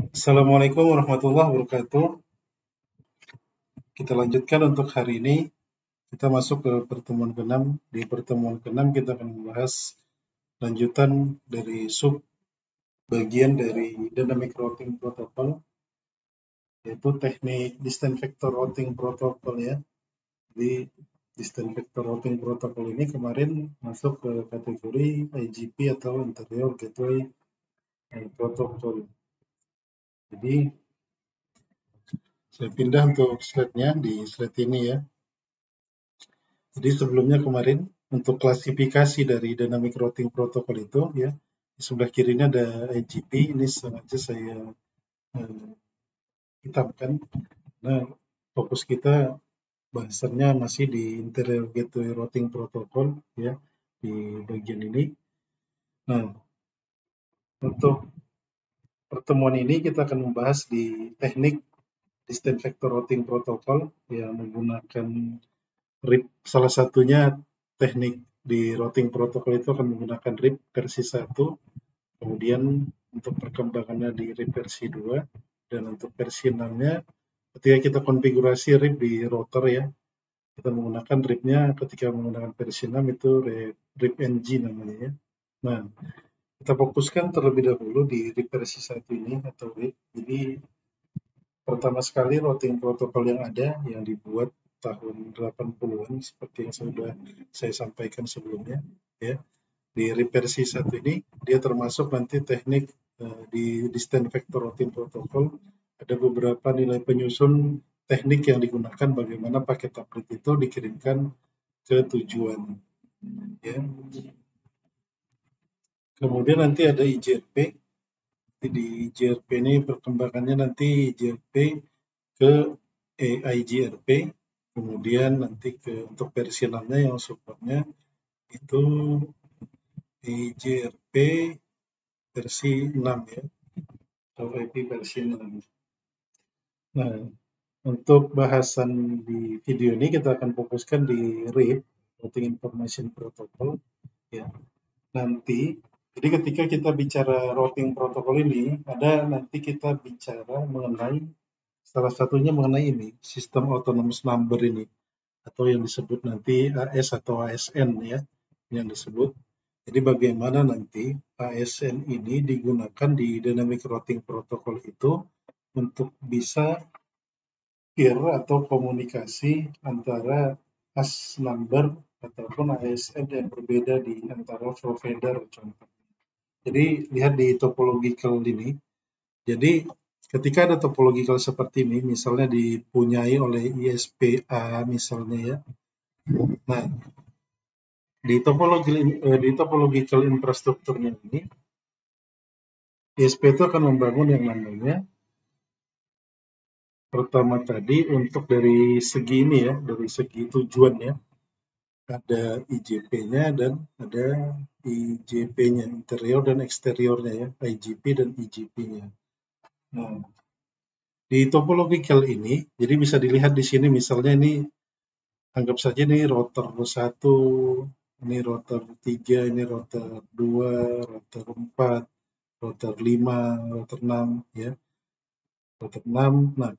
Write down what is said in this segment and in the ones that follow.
Assalamualaikum warahmatullahi wabarakatuh. Kita lanjutkan untuk hari ini. Kita masuk ke pertemuan ke-6. Di pertemuan ke-6 kita akan membahas lanjutan dari sub bagian dari dynamic routing protocol, yaitu teknik distant vector routing protocol ya. Di distant vector routing protocol ini kemarin masuk ke kategori IGP atau Interior Gateway Protocol. Jadi saya pindah untuk slide-nya di slide ini ya. Jadi sebelumnya kemarin untuk klasifikasi dari dynamic routing protocol itu ya, di sebelah kirinya ada IGP, ini sengaja saya hitamkan. Nah, fokus kita bahasannya masih di Interior Gateway Routing Protocol ya, di bagian ini. Nah, untuk pertemuan ini kita akan membahas di teknik Distant Vector Routing Protocol yang menggunakan RIP, salah satunya teknik di routing protocol itu akan menggunakan RIP versi 1, kemudian untuk perkembangannya di RIP versi 2, dan untuk versi 6-nya ketika kita konfigurasi RIP di router ya, kita menggunakan RIP-nya ketika menggunakan versi 6 itu RIP NG namanya ya. Nah, kita fokuskan terlebih dahulu di RIP versi 1 ini atau RIP. Jadi pertama sekali routing protokol yang ada yang dibuat tahun 80-an seperti yang sudah saya sampaikan sebelumnya ya. Di RIP versi 1 ini dia termasuk nanti teknik di distant vector routing protocol, ada beberapa nilai penyusun teknik yang digunakan bagaimana paket update itu dikirimkan ke tujuan ya. Kemudian nanti ada IGRP. Di IGRP ini perkembangannya nanti IGRP ke IGRP, kemudian nanti untuk versi 6-nya yang supportnya itu IGRP versi 6 ya, atau IP versi 6. Nah, untuk bahasan di video ini kita akan fokuskan di RIP, Routing Information Protocol ya. Nanti jadi ketika kita bicara routing protokol ini, ada nanti kita bicara mengenai salah satunya mengenai ini, sistem autonomous number ini, atau yang disebut nanti AS atau ASN ya, yang disebut. Jadi bagaimana nanti ASN ini digunakan di dynamic routing protocol itu untuk bisa peer atau komunikasi antara AS number ataupun ASN yang berbeda di antara provider contoh. Jadi lihat di topological ini. Jadi ketika ada topological seperti ini, misalnya dipunyai oleh ISPA misalnya ya. Nah, di topological infrastrukturnya ini, ISP itu akan membangun yang namanya pertama tadi untuk dari segi ini ya, dari segi tujuan ya, ada IJP-nya dan ada IJP-nya, interior dan eksteriornya ya, IGP dan IGP-nya. Nah, di topological ini, jadi bisa dilihat di sini misalnya ini, anggap saja ini router 1, ini router 3, ini router 2, router 4, router 5, router 6 ya. Router 6. Nah,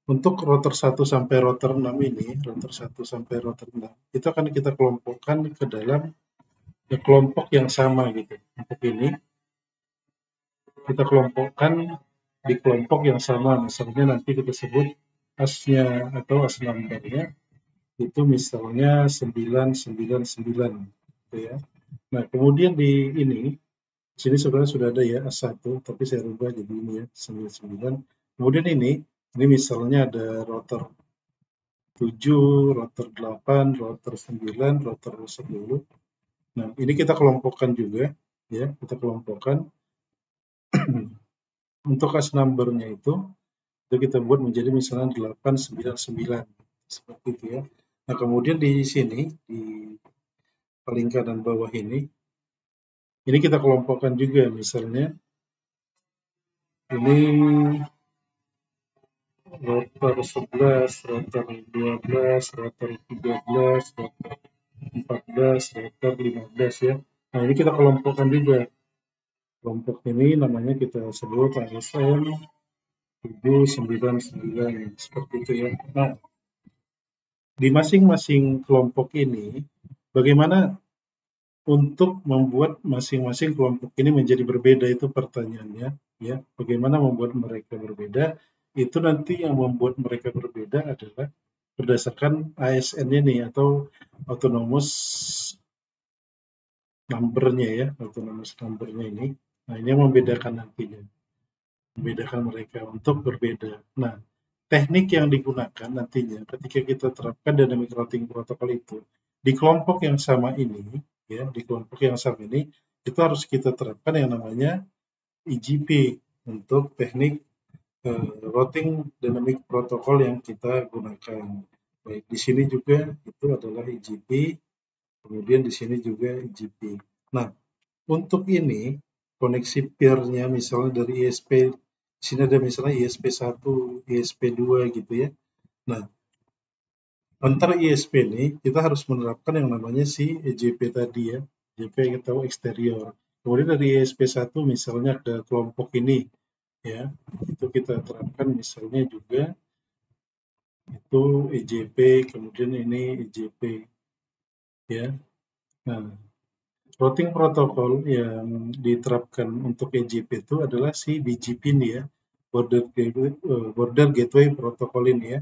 untuk router 1 sampai router 6 ini, router 1 sampai router 6, itu akan kita kelompokkan ke dalam kelompok yang sama gitu. Untuk ini kita kelompokkan di kelompok yang sama, misalnya nanti kita sebut AS-nya atau AS number-nya itu misalnya 999 gitu ya. Nah, kemudian di sini sebenarnya sudah ada ya A1, tapi saya rubah jadi ini ya 99. Kemudian ini misalnya ada router 7, router 8, router 9, router 10. Nah, ini kita kelompokkan juga ya, kita kelompokkan untuk AS number-nya itu kita buat menjadi misalnya 899 seperti itu ya. Nah, kemudian di sini di paling kanan bawah ini kita kelompokkan juga misalnya ini router 11, router 12, router 13, router 14, router 15 ya. Nah, ini kita kelompokkan juga. Kelompok ini namanya kita sebut ASN 799 seperti itu ya. Nah, di masing-masing kelompok ini bagaimana untuk membuat masing-masing kelompok ini menjadi berbeda itu pertanyaannya ya. Bagaimana membuat mereka berbeda? Itu nanti yang membuat mereka berbeda adalah berdasarkan ASN ini atau autonomous number-nya ya, autonomous number-nya ini. Nah, ini yang membedakan nantinya. Membedakan mereka untuk berbeda. Nah, teknik yang digunakan nantinya ketika kita terapkan dynamic routing protocol itu di kelompok yang sama ini ya, di kelompok yang sama ini itu harus kita terapkan yang namanya IGP untuk teknik routing dynamic protocol yang kita gunakan. Baik, di sini juga itu adalah IGP, kemudian di sini juga IGP. Nah, untuk ini koneksi peer-nya misalnya dari ISP, di sini ada misalnya ISP1, ISP2 gitu ya. Nah, antar ISP ini kita harus menerapkan yang namanya si EJP tadi ya, EJP atau eksterior. Kemudian dari ISP1 misalnya ke kelompok ini ya, itu kita terapkan misalnya juga itu EJP, kemudian ini EJP ya. Nah, routing protokol yang diterapkan untuk EJP itu adalah si BGP ini ya, Border Gateway Protocol ini ya.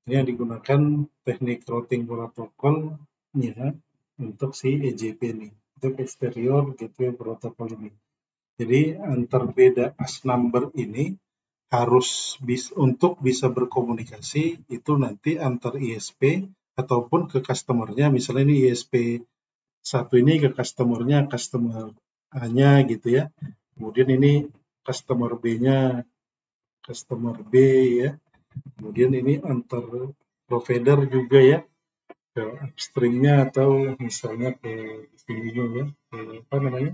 Ini yang digunakan teknik routing protokolnya untuk si EJP ini, untuk exterior gateway protocol ini. Jadi antar beda AS number ini harus untuk bisa berkomunikasi itu nanti antar ISP ataupun ke customer-nya, misalnya ini ISP satu ini ke customer-nya, customer A-nya gitu ya. Kemudian ini customer B-nya, customer B ya. Kemudian ini antar provider juga ya, ke upstream-nya atau misalnya ke sininya ya, ke apa namanya,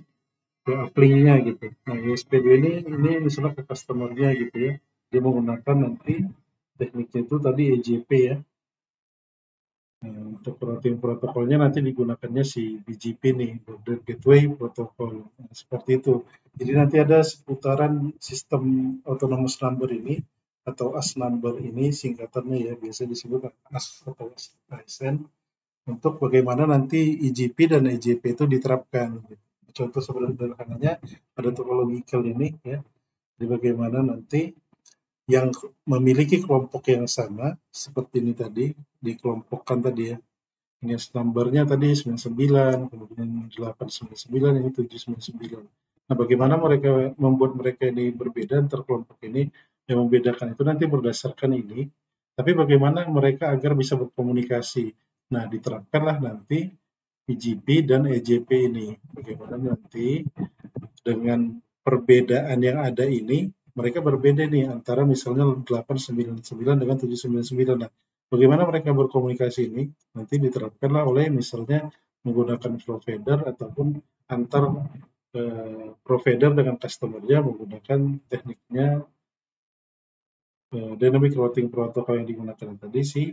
ke uplink-nya gitu. Nah, ISP2 ini misalnya ke customer-nya gitu ya. Dia menggunakan nanti tekniknya itu tadi EJP ya. Nah, untuk routing protokolnya nanti digunakannya si BGP nih, Border Gateway Protocol. Nah, seperti itu. Jadi nanti ada seputaran sistem autonomous number ini atau AS number ini singkatannya ya, biasa disebut AS atau ASN, untuk bagaimana nanti IGP dan EJP itu diterapkan. Contoh sederhananya ada topological ini ya, jadi bagaimana nanti yang memiliki kelompok yang sama seperti ini tadi dikelompokkan tadi ya. Ini number-nya tadi 99, kemudian 899, ini 799. Nah, bagaimana mereka membuat mereka ini berbeda antar kelompok ini, yang membedakan itu nanti berdasarkan ini, tapi bagaimana mereka agar bisa berkomunikasi. Nah, diterapkanlah nanti IGP dan EJP ini. Bagaimana nanti dengan perbedaan yang ada ini, mereka berbeda nih antara misalnya 899 dengan 799. Nah, bagaimana mereka berkomunikasi ini nanti diterapkanlah oleh misalnya menggunakan provider ataupun antar provider dengan customer-nya menggunakan tekniknya dynamic routing protocol yang digunakan tadi si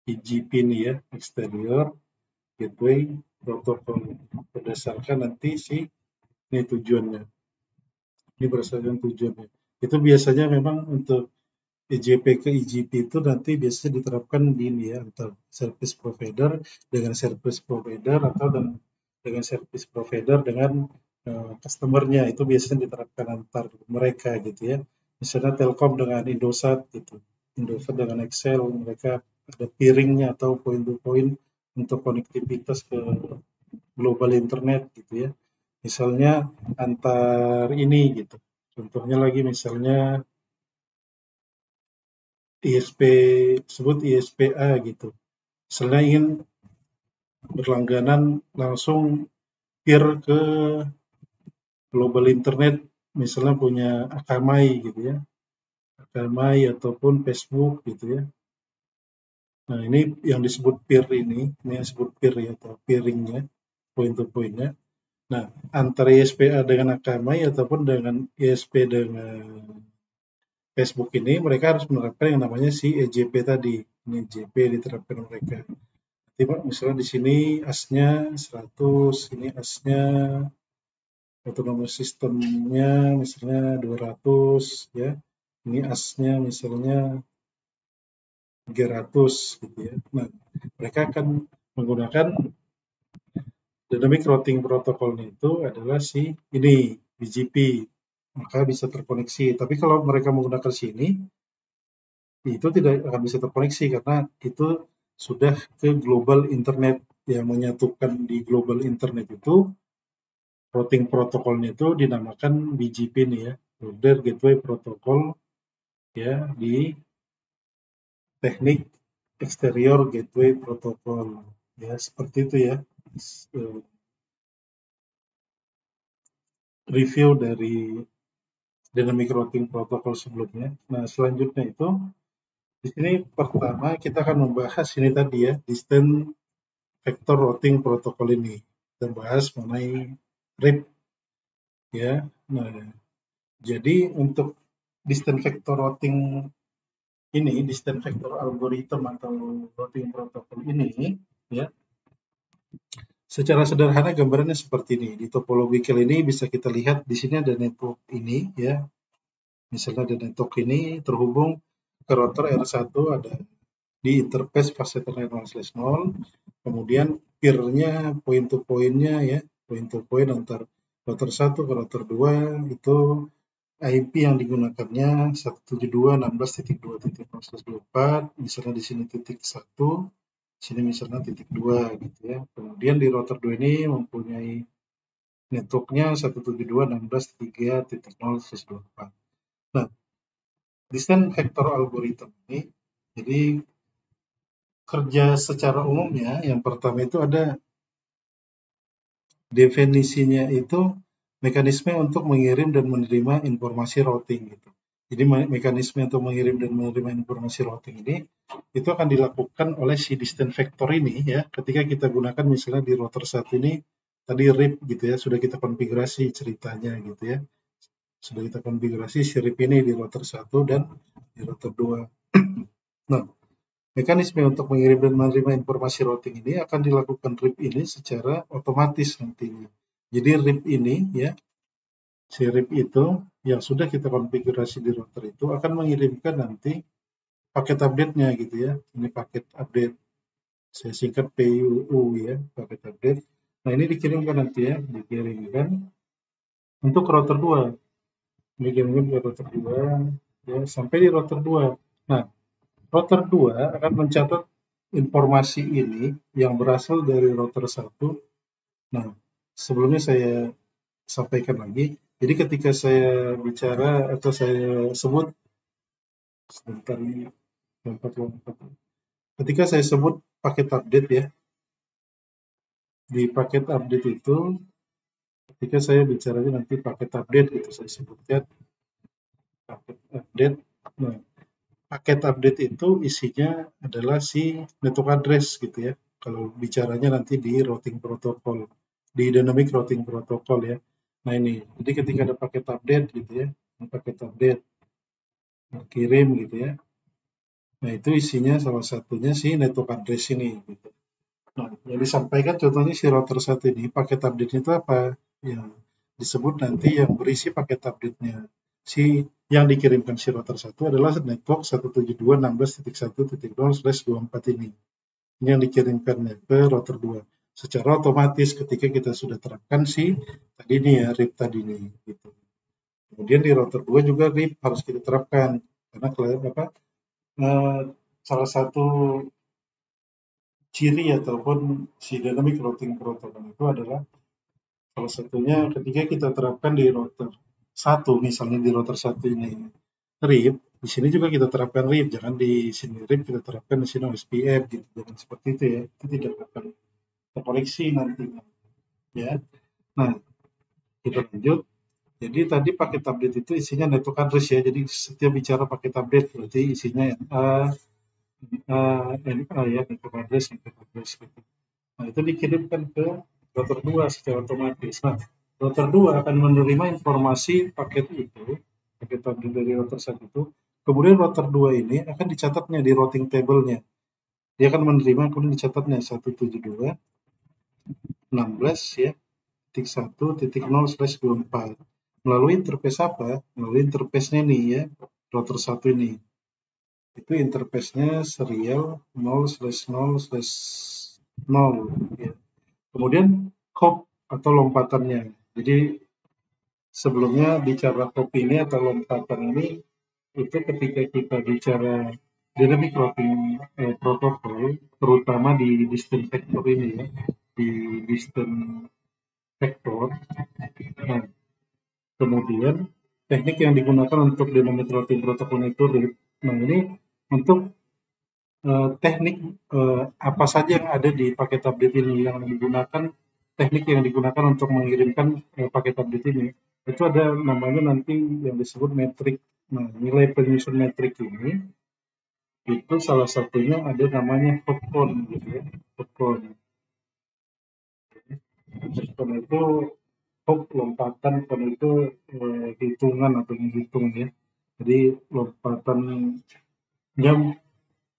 IGP ini ya, exterior gateway protocol, berdasarkan nanti si ini tujuannya. Ini berdasarkan tujuannya. Itu biasanya memang untuk EJP ke IGP itu nanti biasanya diterapkan di ini ya, antara service provider dengan service provider atau dengan service provider dengan customer-nya, itu biasanya diterapkan antar mereka gitu ya. Misalnya Telkom dengan Indosat gitu. Indosat dengan Excel, mereka ada peering-nya atau point to point untuk konektivitas ke global internet gitu ya. Misalnya antar ini gitu. Contohnya lagi misalnya ISP sebut ISPA gitu. Misalnya ingin berlangganan langsung peer ke global internet, misalnya punya Akamai gitu ya. Akamai ataupun Facebook gitu ya. Nah, ini yang disebut peer ini yang disebut peer ya, atau peeringnya, point to point-nya. Nah, antara ISPA dengan Akamai ataupun dengan ISP dengan Facebook ini mereka harus menerapkan yang namanya si EJP tadi. Ini EJP diterapkan mereka. Nanti misalnya di sini AS-nya 100, ini AS-nya autonomous system-nya misalnya 200 ya. Ini asnya misalnya 300 gitu ya. Nah, mereka akan menggunakan dynamic routing protokolnya itu adalah si ini BGP, maka bisa terkoneksi. Tapi kalau mereka menggunakan sini, itu tidak akan bisa terkoneksi karena itu sudah ke global internet. Yang menyatukan di global internet itu routing protokolnya itu dinamakan BGP nih ya, Border Gateway Protocol ya, di teknik exterior gateway protocol ya, seperti itu ya. Review dari dynamic routing protocol sebelumnya. Nah, selanjutnya itu di sini pertama kita akan membahas ini tadi ya, distance vector routing protocol ini. Kita bahas mengenai RIP ya. Nah, jadi untuk distance vector routing ini, distance vector algorithm atau routing protocol ini ya, secara sederhana gambarannya seperti ini. Di topological ini bisa kita lihat di sini ada network ini ya. Misalnya ada network ini terhubung ke router R1, ada di interface fase ethernet 1/0, kemudian peer-nya, point to point-nya ya, point to point antar router 1 ke router 2 itu IP yang digunakannya 172.16.2.0/24, misalnya di sini titik 1, sini misalnya titik 2 gitu ya. Kemudian di router 2 ini mempunyai networknya 172.16.3.0/24. Nah, distance vector algorithm ini, jadi kerja secara umumnya yang pertama itu ada definisinya itu mekanisme untuk mengirim dan menerima informasi routing gitu. Jadi mekanisme untuk mengirim dan menerima informasi routing ini itu akan dilakukan oleh si distance vector ini ya. Ketika kita gunakan misalnya di router 1 ini tadi RIP gitu ya, sudah kita konfigurasi ceritanya gitu ya. Sudah kita konfigurasi si RIP ini di router 1 dan di router 2. Nah, mekanisme untuk mengirim dan menerima informasi routing ini akan dilakukan RIP ini secara otomatis nantinya. Jadi RIP ini ya, si RIP itu yang sudah kita konfigurasi di router itu akan mengirimkan nanti paket update-nya gitu ya. Ini paket update, saya singkat PUU ya, paket update. Nah, ini dikirimkan nanti ya, dikirimkan untuk router 2. Dikirimkan ke router 2 ya, sampai di router 2. Nah, router 2 akan mencatat informasi ini yang berasal dari router 1. Nah, sebelumnya saya sampaikan lagi, jadi ketika saya bicara atau saya sebut sebentar ini, ketika saya sebut paket update ya, di paket update itu ketika saya bicaranya nanti paket update gitu, saya sebutkan paket update. Nah, paket update itu isinya adalah si network address gitu ya. Kalau bicaranya nanti di routing protocol, di dynamic routing protocol ya. Nah ini, jadi ketika ada paket update gitu ya, paket update kirim gitu ya. Nah itu isinya salah satunya si network address ini gitu. Nah, yang disampaikan contohnya si router 1 ini, paket update itu apa? Yang disebut nanti yang berisi paket update-nya. Si yang dikirimkan si router 1 adalah network 172.16.1.0/24 ini. Ini yang dikirimkannya ke router 2. Secara otomatis ketika kita sudah terapkan si tadi ini ya, RIP tadi ini gitu. Kemudian di router 2 juga RIP harus kita terapkan karena salah satu ciri ataupun si dynamic routing protocol itu adalah salah satunya ketika kita terapkan di router 1, misalnya di router 1 ini RIP, di sini juga kita terapkan RIP, jangan di sini RIP kita terapkan di sini OSPF gitu, jangan seperti itu ya, itu tidak akan terkoneksi nantinya ya. Nah, kita lanjut. Jadi tadi paket update itu isinya network address ya, jadi setiap bicara paket update berarti isinya NA ya, network address gitu. Nah, itu dikirimkan ke router 2 secara otomatis. Nah, router 2 akan menerima informasi paket itu, paket update dari router 1 itu, kemudian router 2 ini akan dicatatnya di routing table-nya. Dia akan menerima, kemudian dicatatnya 172.16 ya, titik 1.0/24. Melalui interface apa? Melalui interface-nya nih ya, router 1 ini. Itu interface-nya serial 0/0/0 ya. Kemudian hop atau lompatannya. Jadi sebelumnya bicara hop ini atau lompatan ini itu ketika kita bicara dynamic routing protokol, terutama di distance vector ini ya, di distance vector. Nah, kemudian teknik yang digunakan untuk dynamic routing protokol itu, nah ini untuk teknik apa saja yang ada di paket update ini yang digunakan, teknik yang digunakan untuk mengirimkan paket update ini, itu ada namanya nanti yang disebut metrik. Nah, nilai penyusun metrik ini itu salah satunya ada namanya hop count gitu ya. Hop count. Hop itu hop lompatan, count itu hitungan atau menghitung ya. Jadi lompatannya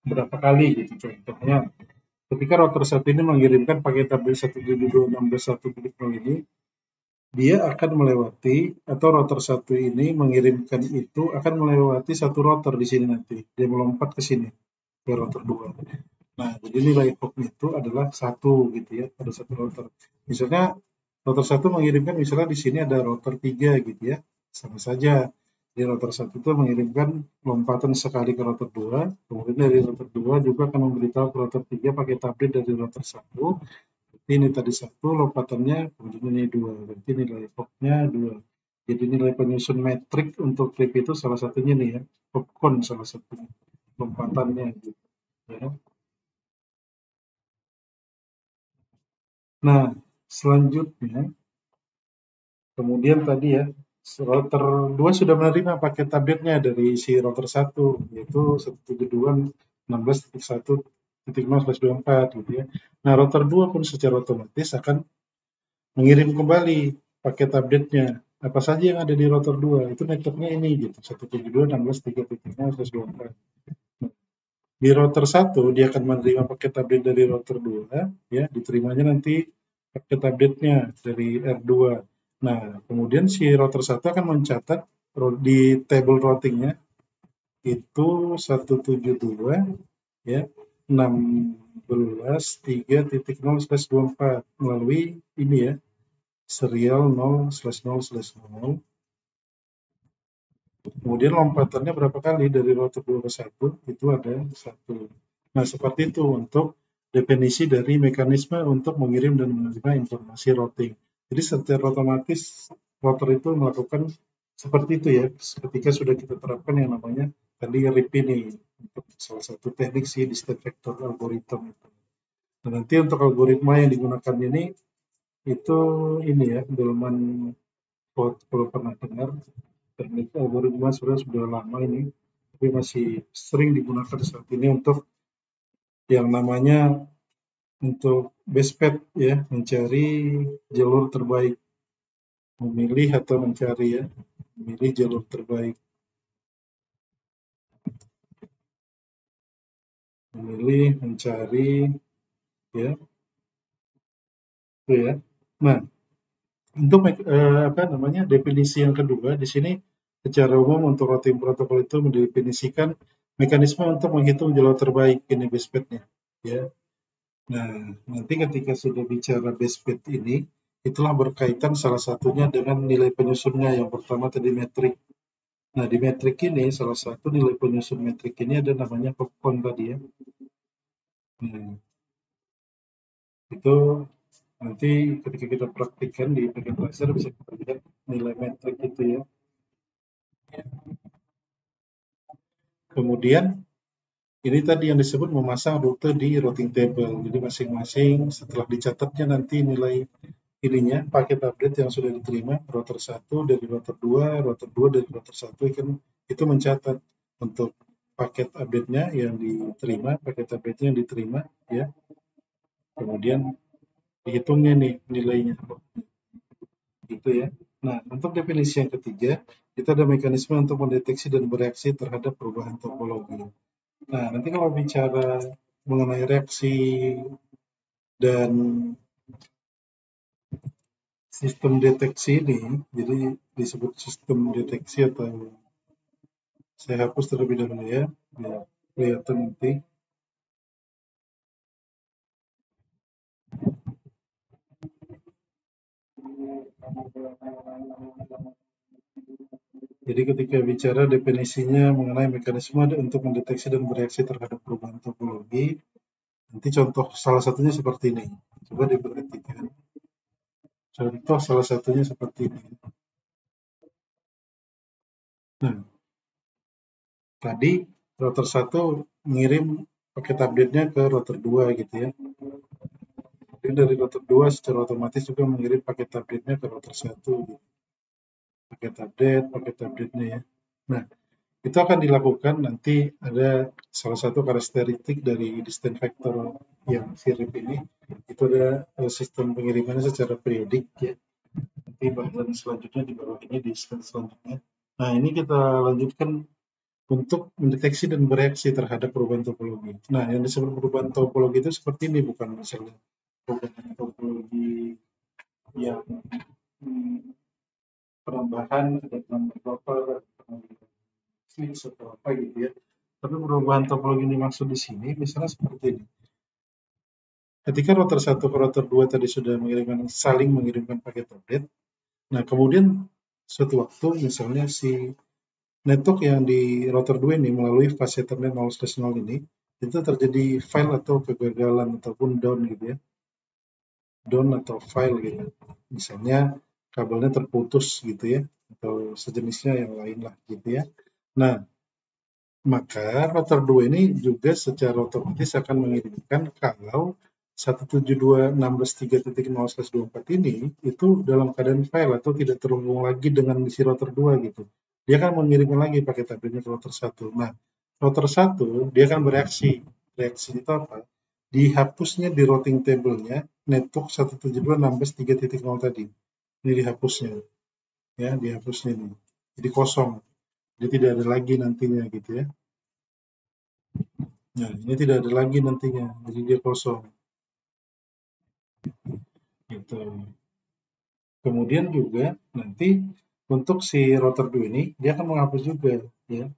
berapa kali gitu contohnya. Ketika router 1 ini mengirimkan paket update 172.16.1.0 ini, dia akan melewati, atau router 1 ini mengirimkan itu akan melewati satu router di sini nanti. Dia melompat ke sini, ke router 2. Nah, jadi nilai hop itu adalah 1 gitu ya, ada satu router. Misalnya router 1 mengirimkan, misalnya di sini ada router 3 gitu ya, sama saja. Di router 1 itu mengirimkan lompatan sekali ke router 2, kemudian dari router 2 juga akan memberitahu ke router 3 pakai update dari router 1. Berarti ini tadi 1 lompatannya, kemudian ini 2, berarti nilai hopnya 2. Jadi nilai penyusun metrik untuk trip itu salah satunya nih ya, hop count salah satunya, lompatannya gitu ya. Nah, selanjutnya, kemudian tadi ya, router 2 sudah menerima paket update-nya dari si router 1, yaitu 172.16.1.0/24 gitu ya. Nah, router 2 pun secara otomatis akan mengirim kembali paket update-nya. Apa saja yang ada di router 2, itu network-nya ini gitu, 172.16.3.0/24. Di router 1 dia akan menerima paket update dari router 2 ya, diterimanya nanti paket update-nya dari R2. Nah, kemudian si router 1 akan mencatat di table routing-nya itu 172 ya 16.3.0/24 melalui ini ya, serial 0/0/0. Kemudian lompatannya berapa kali dari router 2 ke 1, itu ada 1. Nah, seperti itu untuk definisi dari mekanisme untuk mengirim dan menerima informasi routing. Jadi secara otomatis router itu melakukan seperti itu ya, ketika sudah kita terapkan yang namanya tadi RIP ini, untuk salah satu teknik si distance vector algorithm itu. Nah, nanti untuk algoritma yang digunakan ini, itu ini ya, Dolman kalau pernah dengar, teknik algoritma sudah lama ini, tapi masih sering digunakan saat ini untuk yang namanya untuk best path ya, mencari jalur terbaik, memilih atau mencari ya, memilih jalur terbaik, memilih, mencari ya, itu ya. Nah, untuk apa namanya definisi yang kedua di sini secara umum untuk routing protokol itu mendefinisikan mekanisme untuk menghitung jalur terbaik ini best path-nya ya. Nah, nanti ketika sudah bicara best path ini, itulah berkaitan salah satunya dengan nilai penyusunnya. Yang pertama tadi metrik. Nah, di metrik ini salah satu nilai penyusun metrik ini ada namanya hop count tadi ya. Nah, itu nanti ketika kita praktikkan di paket laser bisa kita lihat nilai metrik itu ya. Kemudian ini tadi yang disebut memasang rute di routing table. Jadi masing-masing setelah dicatatnya nanti nilai ininya, paket update yang sudah diterima, router 1 dari router 2 dari router 1 kan itu mencatat untuk paket update-nya yang diterima, paket update-nya yang diterima ya. Kemudian dihitungnya nih nilainya gitu ya. Nah, untuk definisi yang ketiga, kita ada mekanisme untuk mendeteksi dan bereaksi terhadap perubahan topologi. Nah, nanti kalau bicara mengenai reaksi dan sistem deteksi ini, jadi disebut sistem deteksi atau Saya hapus terlebih dahulu ya, biar kelihatan nanti. Jadi ketika bicara definisinya mengenai mekanisme untuk mendeteksi dan bereaksi terhadap perubahan topologi, nanti contoh salah satunya seperti ini. Coba diperhatikan. Contoh salah satunya seperti ini. Nah, tadi router 1 mengirim paket update-nya ke router 2 gitu ya. Kemudian dari router 2 secara otomatis juga mengirim paket update-nya ke router 1 gitu. Paket update-nya ya. Nah, itu akan dilakukan nanti ada salah satu karakteristik dari distance vector yang sirip ini, itu ada sistem pengirimannya secara periodik ya. Nanti bahasan selanjutnya di bawah ini di slide selanjutnya. Nah, ini kita lanjutkan untuk mendeteksi dan bereaksi terhadap perubahan topologi. Nah, yang disebut perubahan topologi itu seperti ini, bukan misalnya perubahan topologi yang penambahan ada number buffer, switch atau apa gitu ya. Tapi perubahan topologi yang dimaksud di sini misalnya seperti ini. Ketika router 1 ke router 2 tadi sudah saling mengirimkan paket update, nah kemudian suatu waktu misalnya si network yang di router 2 ini melalui fase Ethernet 0/0 ini, itu terjadi fail atau kegagalan ataupun down gitu ya. Down atau fail gitu. Misalnya kabelnya terputus gitu ya, atau sejenisnya yang lain lah gitu ya. Nah, maka router 2 ini juga secara otomatis akan mengirimkan kalau 172.16.3.0/24 ini itu dalam keadaan fail atau tidak terhubung lagi dengan si router 2 gitu. Dia akan mengirimkan lagi paket update-nya ke router 1. Nah, router 1 dia akan bereaksi. Reaksi itu apa? Dihapusnya di routing table-nya network 172.16.3.0 tadi. Ini dihapusnya. Ya, dihapusnya ini. Jadi kosong. Jadi tidak ada lagi nantinya gitu ya. Nah, ini tidak ada lagi nantinya, jadi dia kosong. Gitu. Kemudian juga nanti untuk si router 2 ini, dia akan menghapus juga ya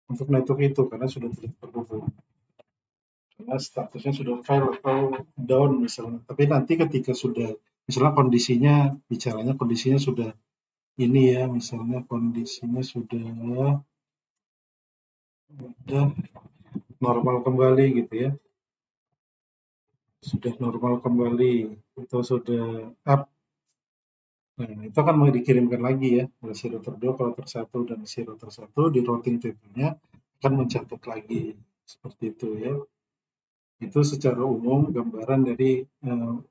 untuk network itu karena sudah tidak terhubung. Karena statusnya sudah fail atau down misalnya. Tapi nanti ketika sudah, misalnya kondisinya sudah ini ya, misalnya kondisinya sudah normal kembali gitu ya. Sudah normal kembali atau sudah up. Nah, itu akan mau dikirimkan lagi ya dari si router 2 ke router 1 dan si router 1 di routing table-nya akan mencatat lagi seperti itu ya. Itu secara umum gambaran dari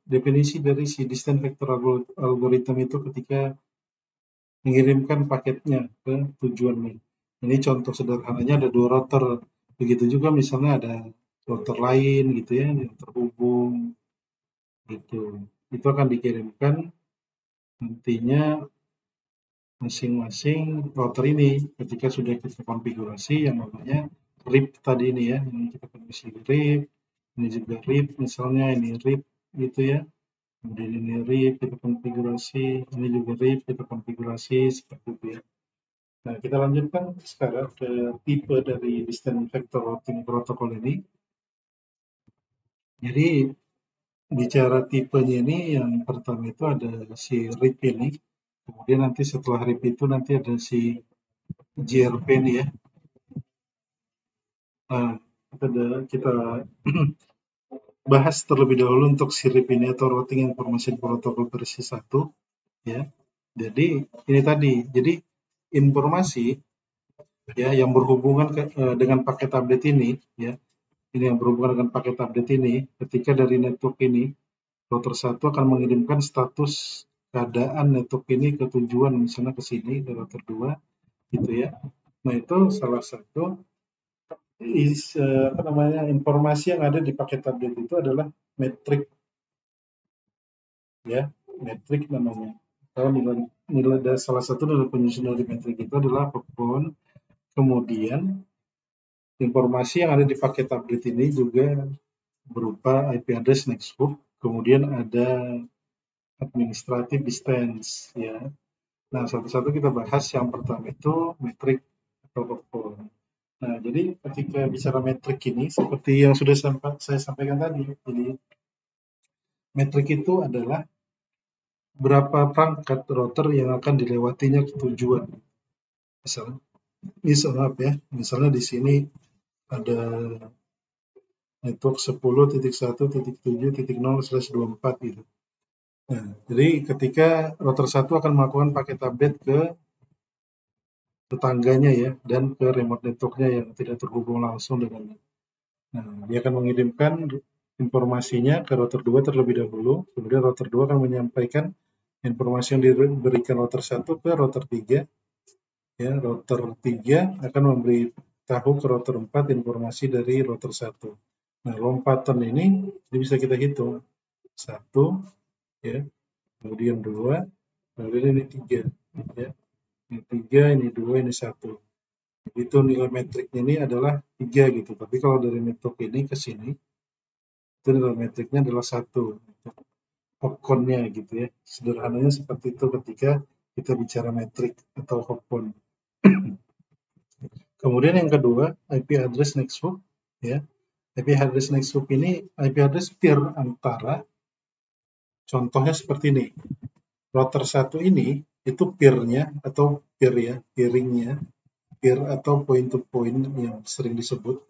definisi dari si distance vector algorithm itu ketika mengirimkan paketnya ke tujuannya. Ini contoh sederhananya ada 2 router. Begitu juga misalnya ada router lain gitu ya yang terhubung gitu. Itu akan dikirimkan nantinya masing-masing router ini ketika sudah kita konfigurasi yang namanya RIP tadi ini ya, ini kita konfigurasi RIP, ini juga RIP misalnya, ini RIP gitu ya, kemudian ini RIP kita konfigurasi, ini juga RIP kita konfigurasi seperti itu ya. Nah, kita lanjutkan sekarang ke tipe dari distance vector routing protocol ini. Jadi bicara tipenya ini yang pertama itu ada si RIP ini, kemudian nanti setelah RIP itu nanti ada si GRP ini ya. Nah, kita bahas terlebih dahulu untuk SIRIP ini atau Routing Information Protocol versi 1 ya. Jadi ini tadi, jadi informasi ya yang berhubungan dengan paket update ini ya. Ini yang berhubungan dengan paket update ini ketika dari network ini router 1 akan mengirimkan status keadaan network ini ke tujuan misalnya ke sini ke router 2 gitu ya. Nah, itu salah satu informasi yang ada di paket update itu adalah metrik ya, metrik namanya. Kalau nilai salah satu nilai penyusun dari metrik itu adalah apapun. Kemudian informasi yang ada di paket update ini juga berupa IP address next hop, kemudian ada administrative distance ya. Nah, satu-satu kita bahas. Yang pertama itu metrik atau hotpoint. Nah, jadi ketika bicara metrik ini, seperti yang sudah saya sampaikan tadi, jadi metrik itu adalah berapa perangkat router yang akan dilewatinya ke tujuan. Misalnya di sini ada network 10.1.7.0/24 gitu. Nah, jadi ketika router 1 akan melakukan paket update ke tetangganya ya, dan ke remote networknya yang tidak terhubung langsung dengannya. Nah, dia akan mengirimkan informasinya ke router 2 terlebih dahulu, kemudian router 2 akan menyampaikan informasi yang diberikan router 1 ke router 3. Ya, router 3 akan memberitahu ke router 4 informasi dari router 1. Nah, lompatan ini bisa kita hitung. 1, ya, kemudian 2, kemudian ini 3. Ya. Ini 3, ini 2, ini 1. Itu nilai metriknya ini adalah 3 gitu. Tapi kalau dari network ini ke sini, itu nilai metriknya adalah 1. Hopcon-nya gitu ya. Sederhananya seperti itu ketika kita bicara metrik atau hopcon. Kemudian yang kedua, IP address next hop, ya. IP address next hop ini IP address peer antara, contohnya seperti ini. Router 1 ini itu peer-nya atau peer ya, peering-nya, peer atau point to point yang sering disebut,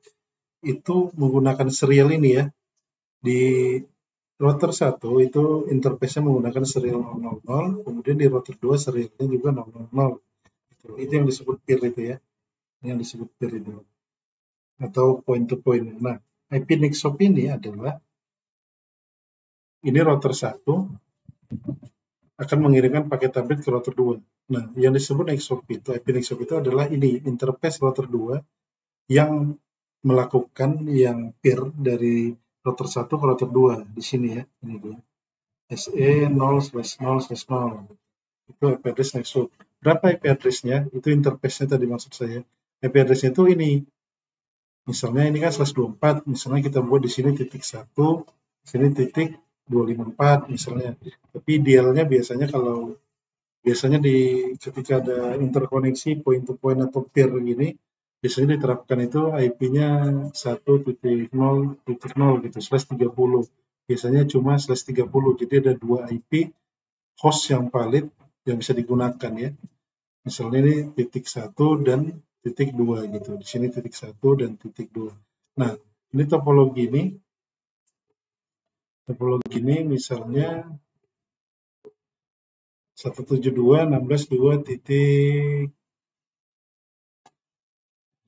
itu menggunakan serial ini ya. Di router 1 itu interface-nya menggunakan serial 000, kemudian di router 2 serialnya juga 000. Itu yang disebut peer itu ya. Yang disebut peer itu. Atau point to point. Nah, IP next hop ini adalah ini router 1 akan mengirimkan paket update ke router 2. Nah, yang disebut next hop itu, IP next hop itu adalah ini interface router 2 yang melakukan yang peer dari router 1 ke router 2 di sini ya, ini dia. SE 0/0/0 itu IP address next hop. Berapa IP address-nya? Itu interface-nya tadi maksud saya. IP address-nya itu ini. Misalnya ini kan /24, misalnya kita buat di sini .1, di sini .254 misalnya. Tapi idealnya biasanya ketika ada interkoneksi point to point atau peer gini, biasanya diterapkan itu IP-nya 1.0.0 gitu, /30. Biasanya cuma /30, jadi ada 2 IP host yang valid yang bisa digunakan ya. Misalnya ini .1 dan .2 gitu. Di sini .1 dan .2. Nah, ini topologi ini misalnya 172.16.2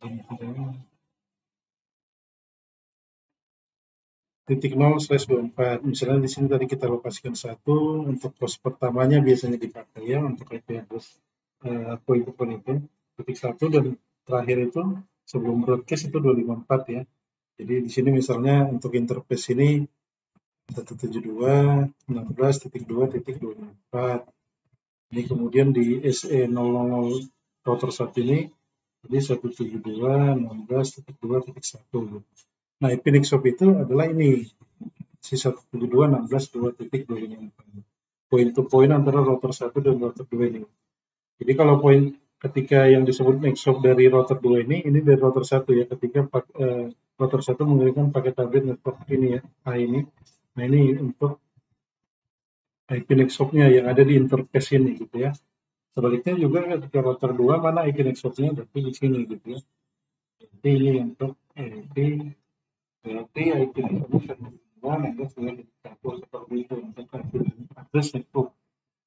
.0/24. Misalnya di sini tadi kita lokasikan 1 untuk host pertamanya biasanya dipakai ya untuk IP address point to point itu .1 dan terakhir itu sebelum broadcast itu 254 ya. Jadi di sini misalnya untuk interface ini 172.16.2.24. Ini kemudian di SE000 router 1 ini jadi 172.16.2.1. Nah, IP next hop itu adalah ini si 172.16.2.254. Point to point antara router 1 dan router 2 ini. Jadi kalau poin ketika yang disebut next hop dari router 2 ini dari router 1 ya, ketika router 1 mengirimkan paket update network ini ya, A ini. Nah, ini untuk IP next hop-nya yang ada di interface ini gitu ya. Sebaliknya juga ketika router 2 mana IP next hop-nya berarti di sini gitu ya. Jadi ini untuk berarti IP next hop-nya ada seperti itu untuk address network.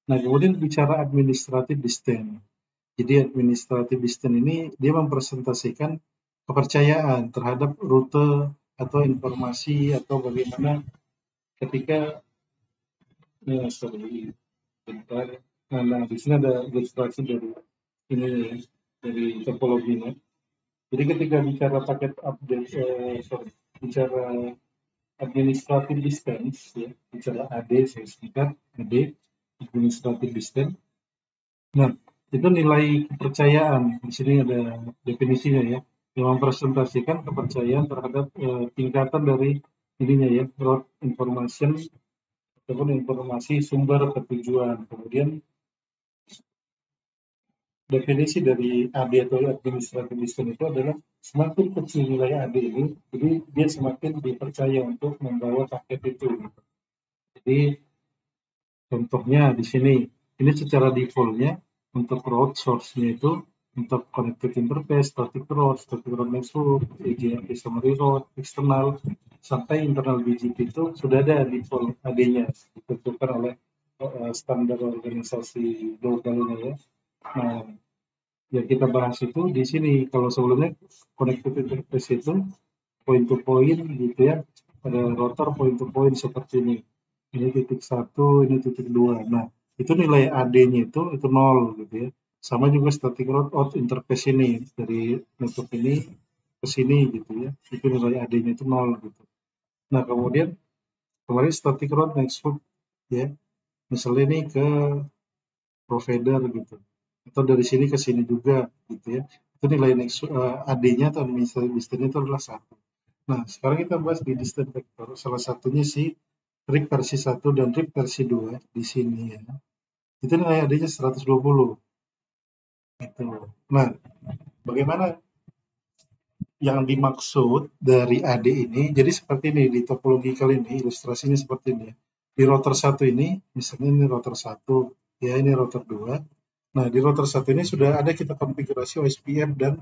Nah, kemudian bicara administratif distance. Jadi administratif distance ini dia mempresentasikan kepercayaan terhadap rute atau informasi atau bagaimana ketika bentar. Nah, di sini ada ilustrasi dari ini dari topologinya. Jadi ketika bicara paket update, bicara administrative distance, ya, bicara AD, saya singkat AD, administrative distance. Nah, itu nilai kepercayaan. Di sini ada definisinya ya, yang mempresentasikan kepercayaan terhadap tingkatan dari ininya ya, route information ataupun informasi sumber ke tujuan. Kemudian definisi dari AD atau administratif distance itu adalah semakin kecil nilai AD ini, jadi dia semakin dipercaya untuk membawa paket itu. Jadi contohnya di sini, ini secara default-nya untuk route source-nya itu untuk connected interface, static route network, AGI summary route, eksternal, sampai internal BGP itu sudah ada default AD-nya ditentukan oleh standar organisasi globalnya ya. Nah, yang kita bahas itu di sini. Kalau sebelumnya connected interface itu point to point gitu ya, ada router point to point seperti ini. Ini titik 1, ini titik 2. Nah, itu nilai AD-nya itu 0 gitu ya. Sama juga static route out interface ini dari network ini ke sini gitu ya. Itu nilai AD-nya itu 0 gitu. Nah, kemudian kemarin static route network ya. Misalnya ini ke provider gitu. Atau dari sini ke sini juga gitu ya. Itu nilai AD-nya atau distance itu adalah 1. Nah, sekarang kita bahas di distance vector. Salah satunya si RIP versi 1 dan RIP versi 2 di sini ya. Itu nilai AD-nya 120. Gitu. Nah, bagaimana yang dimaksud dari AD ini? Jadi seperti ini di topologi kali ini, ilustrasinya seperti ini. Di router 1 ini, misalnya ini router 1, ya ini router 2. Nah, di router 1 ini sudah ada kita konfigurasi OSPF dan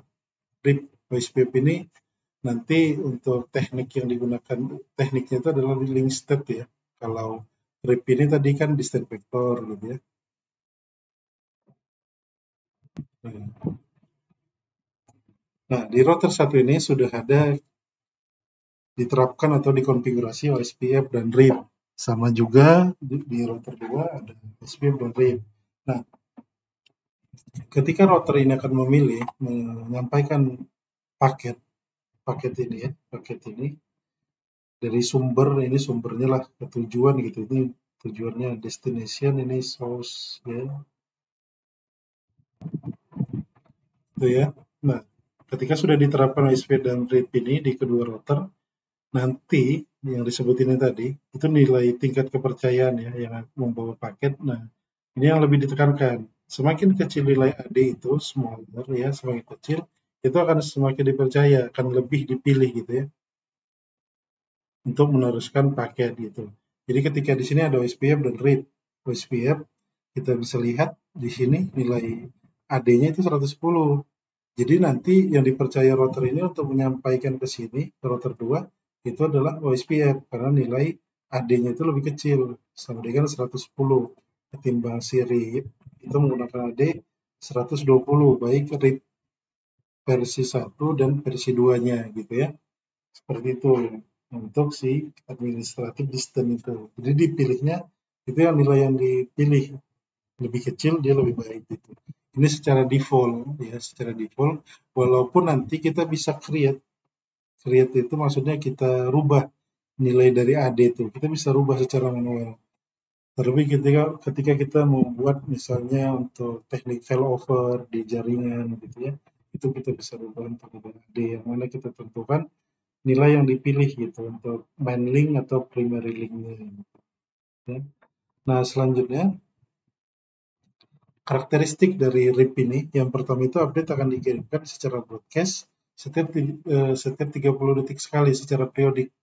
RIP. OSPF ini nanti untuk teknik yang digunakan, tekniknya itu adalah link state ya. Kalau RIP ini tadi kan distance vector gitu ya. Nah, di router 1 ini sudah ada diterapkan atau dikonfigurasi OSPF dan RIP. Sama juga di router 2 ada OSPF dan RIP. Nah, ketika router ini akan memilih menyampaikan paket ini ya, paket ini dari sumber, ini sumbernya lah ke tujuan gitu, ini tujuannya destination, ini source ya, itu ya. Nah, ketika sudah diterapkan OSPF dan RIP ini di kedua router, nanti yang disebut ini tadi itu nilai tingkat kepercayaan ya yang membawa paket. Nah, ini yang lebih ditekankan. Semakin kecil nilai AD itu, smaller ya, semakin kecil, itu akan semakin dipercaya, akan lebih dipilih gitu ya, untuk meneruskan paket gitu. Jadi ketika di sini ada OSPF dan RIP. OSPF kita bisa lihat di sini nilai AD-nya itu 110. Jadi nanti yang dipercaya router ini untuk menyampaikan ke sini, ke router 2, itu adalah OSPF karena nilai AD-nya itu lebih kecil, sama dengan 110 ketimbang si RIP itu menggunakan AD 120, baik RIP versi 1 dan versi 2-nya gitu ya. Seperti itu untuk si administratif distance itu. Jadi dipilihnya itu yang nilai yang dipilih lebih kecil dia lebih baik gitu. Ini secara default ya, secara default. Walaupun nanti kita bisa create itu maksudnya kita rubah nilai dari AD itu, kita bisa rubah secara manual. Terlebih ketika kita membuat misalnya untuk teknik failover di jaringan gitu ya, itu kita bisa rubah untuk AD yang mana kita tentukan nilai yang dipilih gitu untuk main link atau primary link-nya. Ya. Nah, selanjutnya karakteristik dari RIP ini, yang pertama itu update akan dikirimkan secara broadcast setiap 30 detik sekali secara periodik,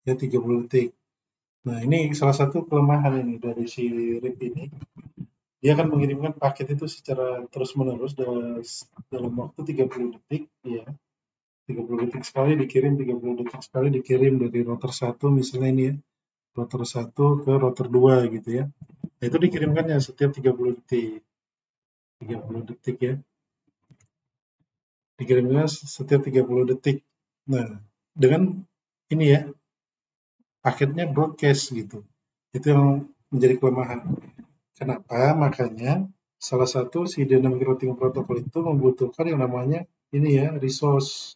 ya 30 detik. Nah, ini salah satu kelemahan ini dari si RIP ini. Dia akan mengirimkan paket itu secara terus-menerus dalam waktu 30 detik, ya. 30 detik sekali dikirim, 30 detik sekali dikirim dari router 1 misalnya ini ya. Router 1 ke router 2 gitu ya. Nah, itu dikirimkannya setiap 30 detik. 30 detik ya. Dikirimnya setiap 30 detik. Nah, dengan ini ya, paketnya broadcast gitu. Itu yang menjadi kelemahan. Kenapa? Makanya salah satu si dynamic routing protocol itu membutuhkan yang namanya ini ya, resource,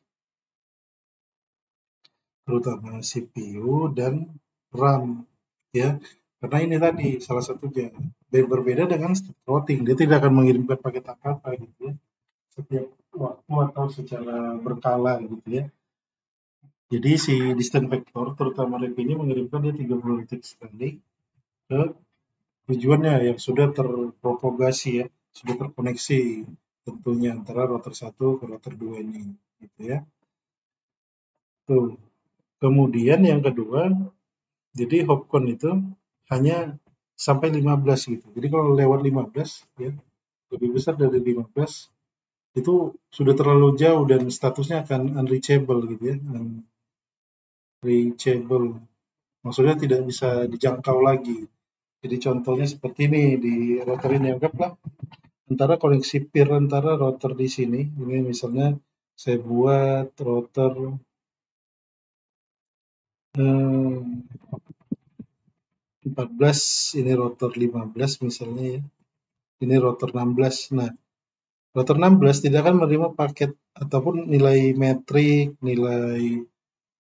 terutama CPU dan RAM ya. Karena ini tadi salah satunya berbeda dengan routing, dia tidak akan mengirimkan paket apa-apa gitu ya, setiap waktu atau secara berkala gitu ya. Jadi si distance vector, terutama RIP ini mengirimkan dia 30 detik sekali ke tujuannya yang sudah terpropagasi ya, sudah terkoneksi. tentunya antara router 1 ke router 2 ini, gitu ya. Tuh. Kemudian yang kedua, jadi hopcon itu hanya sampai 15 gitu. Jadi kalau lewat 15 ya, lebih besar dari 15 itu sudah terlalu jauh dan statusnya akan unreachable gitu ya. Unreachable. Maksudnya tidak bisa dijangkau lagi. Jadi contohnya seperti ini di router ini, anggaplah antara koneksi peer antara router di sini. Ini misalnya saya buat router 14, ini router 15 misalnya ya. Ini router 16. Nah, router 16 tidak akan menerima paket ataupun nilai metrik, nilai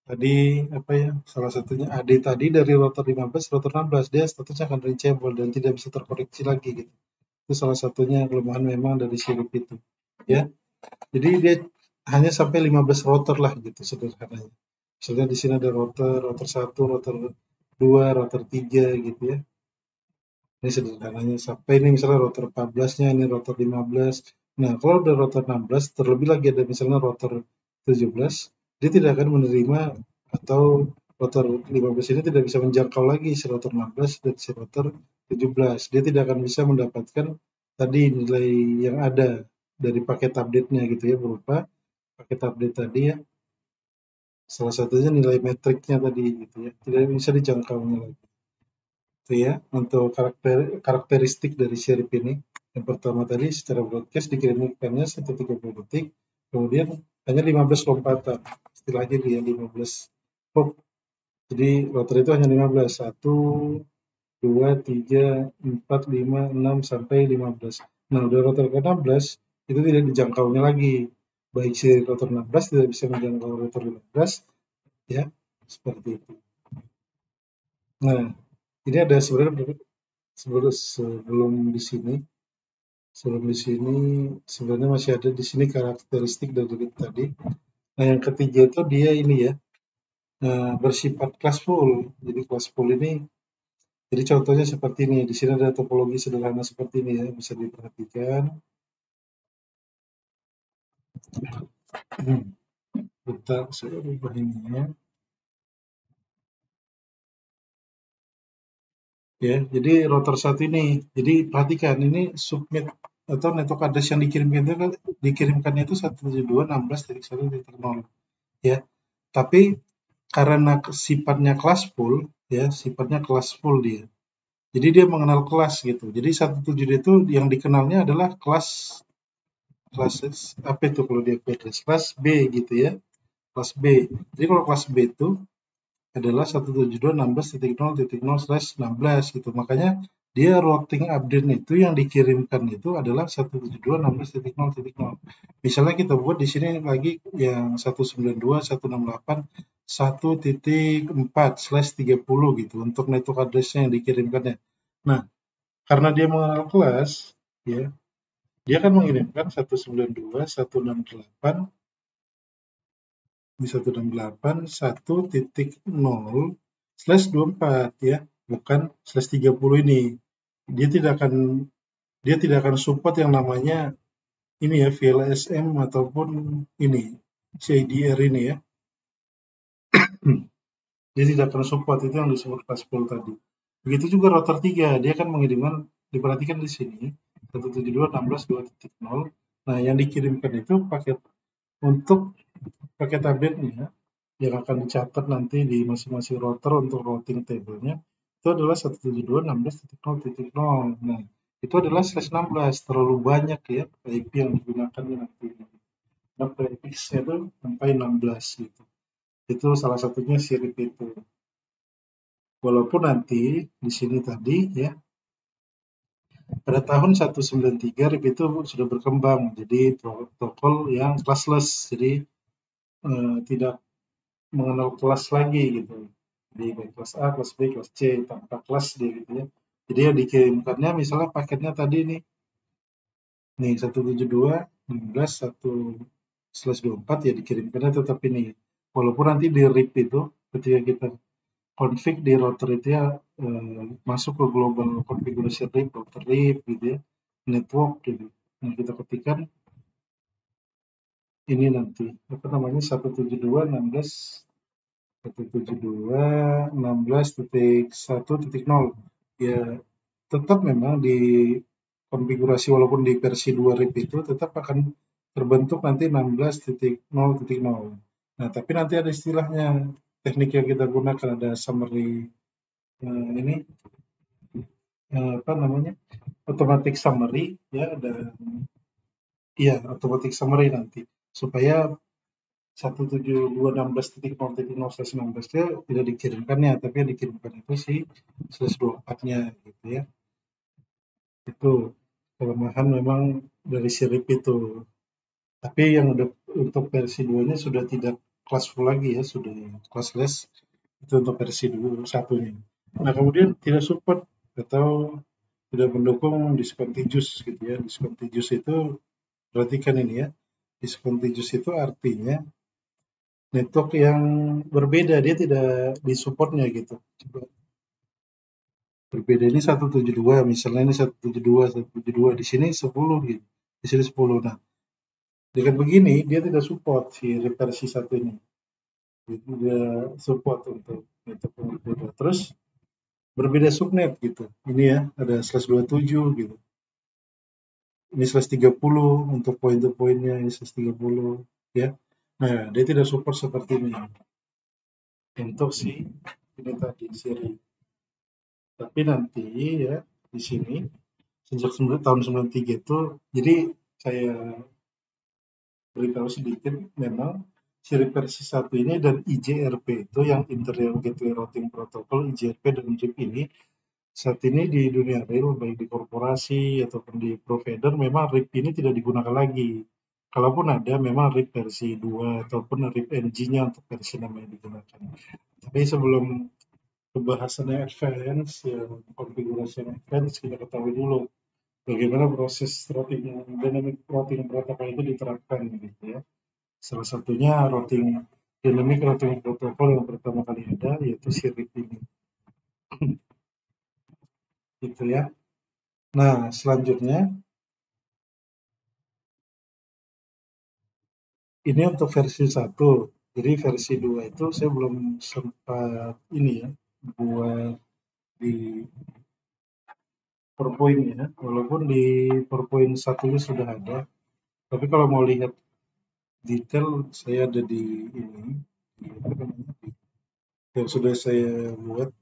tadi apa ya, salah satunya AD tadi dari router 15, router 16, dia statusnya akan reachable dan tidak bisa terkoneksi lagi gitu. Itu salah satunya kelemahan memang dari sirip itu. Ya, jadi dia hanya sampai 15 router lah gitu sederhananya. Misalnya di sini ada router 1, router 2, router 3 gitu ya. Ini sederhananya sampai ini misalnya router 14-nya, ini router 15. Nah, kalau udah router 16, terlebih lagi ada misalnya router 17, dia tidak akan menerima atau router 15 ini tidak bisa menjangkau lagi si router 16 dan si router 17. Dia tidak akan bisa mendapatkan tadi nilai yang ada dari paket update-nya gitu ya, berupa paket update tadi ya. Salah satunya nilai metriknya tadi gitu ya, tidak bisa dijangkaunya lagi. Itu ya untuk karakteristik dari sirip ini. Yang pertama tadi secara broadcast dikirimkannya 130 detik, kemudian hanya 15 lompatan, istilahnya dia 15 hop. Jadi router itu hanya 15, 1, 2, 3, 4, 5, 6 sampai 15. Nah, udah router ke 16 itu tidak dijangkaunya lagi. Baik si router 16 tidak bisa menjangkau router 15 ya, seperti itu. Nah, ini ada sebenarnya sebelum di sini sebenarnya masih ada di sini karakteristik dari tadi. Nah, yang ketiga itu dia ini ya, bersifat classful. Jadi classful ini, jadi contohnya seperti ini. Di sini ada topologi sederhana seperti ini ya, bisa diperhatikan. Bentar, saya ubah ini ya. Ya, jadi router 1 ini. Jadi perhatikan ini subnet atau network address yang dikirimkannya itu 172.16.1.0 ya. Tapi karena sifatnya classful ya, sifatnya classful dia. Jadi dia mengenal kelas gitu. Jadi 172 itu yang dikenalnya adalah kelas apa itu kalau dia kelas B gitu ya. Kelas B. Jadi kalau kelas B itu adalah 172.16.0.0/16 gitu. Makanya dia routing update itu yang dikirimkan itu adalah 172.16.0.0. Misalnya kita buat di sini lagi yang 192.168.1.4/30 gitu untuk network address-nya yang dikirimkannya. Nah, karena dia mengenal kelas ya, dia akan mengirimkan 192.168 di 168.1.0/24 ya, bukan /30 ini. Dia tidak akan support yang namanya ini ya, VLSM ataupun ini CIDR ini ya. Dia tidak akan support, itu yang disebut classful tadi. Begitu juga router 3, dia akan mengirimkan, diperhatikan di sini 172.16.2.0. Nah, yang dikirimkan itu paket untuk paket update-nya yang akan dicatat nanti di masing-masing router untuk routing table-nya itu adalah 172.16.0.0. Nah, itu adalah /16, terlalu banyak ya IP yang digunakan nanti. Nah, prefix-nya itu sampai 16 gitu. Itu salah satunya sirip itu. Walaupun nanti di sini tadi ya, pada tahun 193 RIP itu sudah berkembang jadi protokol yang classless, jadi tidak mengenal kelas lagi gitu. Di kelas A, kelas B, kelas C, tanpa kelas dia gitu ya. Jadi yang dikirimkannya misalnya paketnya tadi nih 172.16.1/24 ya dikirimkannya tetap ini. Walaupun nanti di RIP itu ketika kita config di router itu ya masuk ke global configuration RIP, router RIP gitu ya, network gitu. Nah, kita ketikkan ini nanti apa namanya 172.16.1.16.1.0 ya, tetap memang di konfigurasi walaupun di versi 2 RIP itu tetap akan terbentuk nanti 16.0.0. Nah, tapi nanti ada istilahnya, teknik yang kita gunakan ada summary, ini apa namanya, automatic summary ya, ada iya automatic summary nanti supaya 172.16.0.0/16 nya tidak dikirimkannya, tapi yang dikirimkan itu si /24-nya gitu ya. Itu kelemahan memang dari sirip itu. Tapi yang udah untuk versi 2-nya sudah tidak classful lagi ya, sudah classless. Itu untuk versi 2 satunya. Nah, kemudian tidak support atau tidak mendukung discontinuous gitu ya. Discontinuous itu berarti kan ini ya. Discontinuous itu artinya network yang berbeda, dia tidak disupportnya gitu. Coba berbeda ini 172, misalnya ini 172 di sini 10 gitu. Di sini 10. Nah, dengan begini dia tidak support si versi satu ini. Dia support untuk network yang berbeda. Terus berbeda subnet gitu. Ini ya, ada /27 gitu. Ini /30 untuk point to pointnya, ini /30 ya. Nah, dia tidak support seperti ini. Untuk si ini tadi seri. Tapi nanti ya di sini sejak tahun 93 itu, jadi saya beritahu sedikit, memang seri versi 1 ini dan IJRP itu yang Interior Gateway Routing Protocol, IJRP dan RIP ini saat ini di dunia real, baik di korporasi ataupun di provider, memang RIP ini tidak digunakan lagi. Kalaupun ada, memang RIP versi 2 ataupun RIP NG-nya untuk versi namanya digunakan. Tapi sebelum pembahasan yang advance, yang konfigurasi yang advance, kita ketahui dulu bagaimana proses routing dynamic routing protokol itu diterapkan gitu ya. Salah satunya dynamic routing protokol yang pertama kali ada yaitu sirip ini. Gitu ya. Nah, selanjutnya ini untuk versi 1. Jadi versi 2 itu saya belum sempat ini ya, buat di PowerPoint ya. Walaupun di PowerPoint 1 sudah ada, tapi kalau mau lihat detail saya ada di ini, di apa namanya, yang sudah saya buat.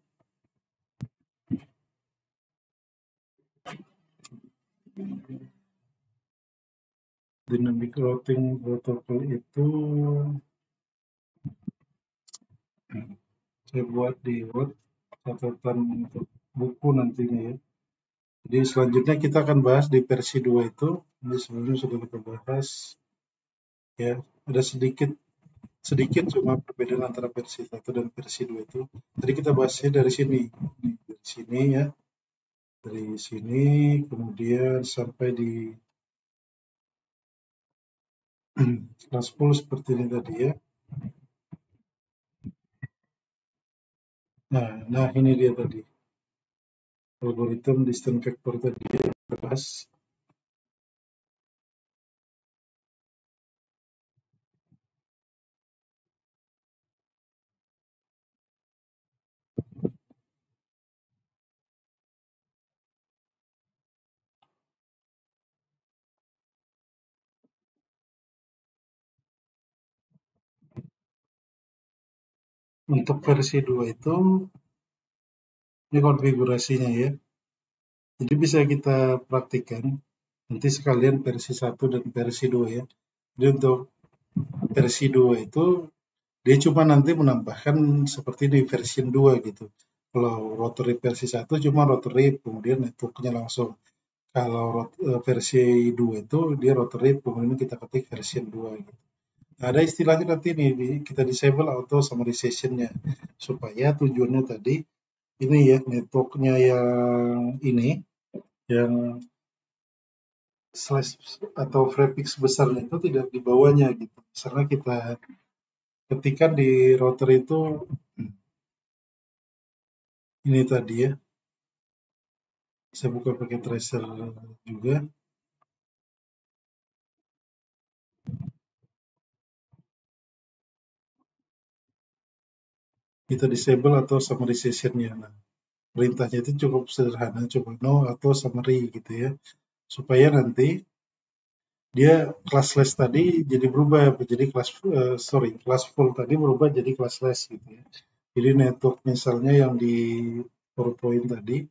Dynamic routing protocol itu saya buat di Word, catatan untuk buku nantinya ya. Jadi selanjutnya kita akan bahas di versi 2 itu. Ini sebelumnya sudah kita bahas ya. Ada sedikit sedikit cuma perbedaan antara versi 1 dan versi 2 itu. Tadi kita bahasnya dari sini. Dari sini ya. Dari sini kemudian sampai di kelas 10 seperti ini tadi ya. Nah ini dia tadi. Algoritma distance vector tadi kita bahas. Untuk versi 2 itu ini konfigurasinya ya. Jadi bisa kita praktikkan nanti sekalian versi 1 dan versi 2 ya. Jadi untuk versi 2 itu dia cuma nanti menambahkan seperti di versi 2 gitu. Kalau rotary versi 1 cuma rotary kemudian networknya langsung. Kalau versi 2 itu dia rotary kemudian kita ketik versi 2 gitu. Nah, ada istilahnya nanti nih kita disable auto summarization-nya supaya tujuannya tadi ini ya, networknya yang ini yang slash atau prefix besarnya itu tidak dibawanya gitu. Misalnya kita ketikkan di router itu ini tadi ya, saya buka pakai tracer juga. kita disable atau summary session-nya. Nah, perintahnya itu cukup sederhana, cuma no atau summary gitu ya, supaya nanti dia classless tadi jadi berubah jadi class full tadi berubah jadi classless gitu ya. Jadi network misalnya yang di PowerPoint tadi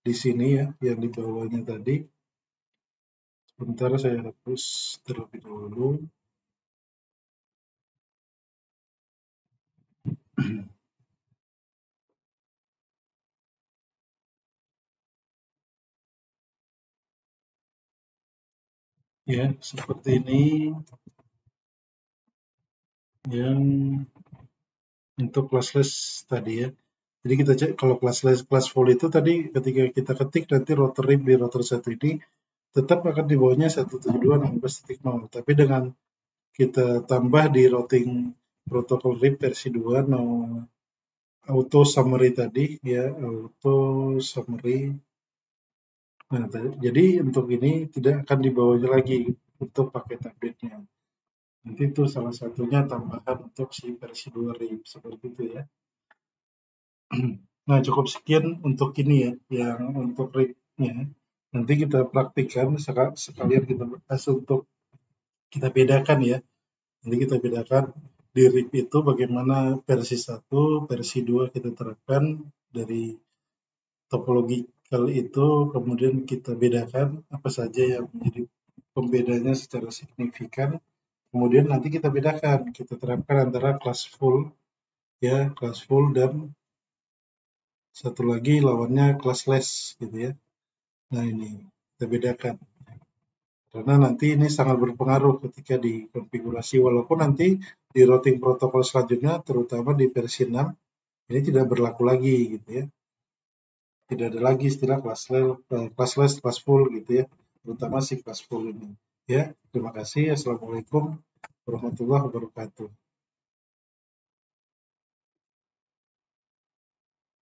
di sini ya, yang di bawahnya tadi, sebentar saya hapus terlebih dahulu. Ya, seperti ini yang untuk classless tadi ya. Jadi kita cek kalau class full itu tadi ketika kita ketik nanti router RIP di router 1 ini tetap akan di bawahnya 172.16.0. Tapi dengan kita tambah di routing protokol RIP versi 2 no auto summary tadi ya, auto summary. Nah, jadi untuk ini tidak akan dibawanya lagi untuk paket update-nya. Nanti itu salah satunya tambahan untuk si versi 2 RIP seperti itu ya. Nah, cukup sekian untuk ini ya, yang untuk RIP-nya. Nanti kita praktikkan sekalian kita bahas untuk kita bedakan ya. Nanti kita bedakan di RIP itu bagaimana versi 1, versi 2 kita terapkan dari topological itu, kemudian kita bedakan apa saja yang menjadi pembedanya secara signifikan. Kemudian nanti kita bedakan, kita terapkan antara kelas full ya, kelas full dan satu lagi lawannya classless gitu ya. Nah ini kita bedakan. Karena nanti ini sangat berpengaruh ketika dikonfigurasi, walaupun nanti di routing protokol selanjutnya, terutama di versi 6, ini tidak berlaku lagi gitu ya. Tidak ada lagi istilah classless, class full gitu ya, terutama si class full ini. Ya, terima kasih. Assalamualaikum warahmatullahi wabarakatuh.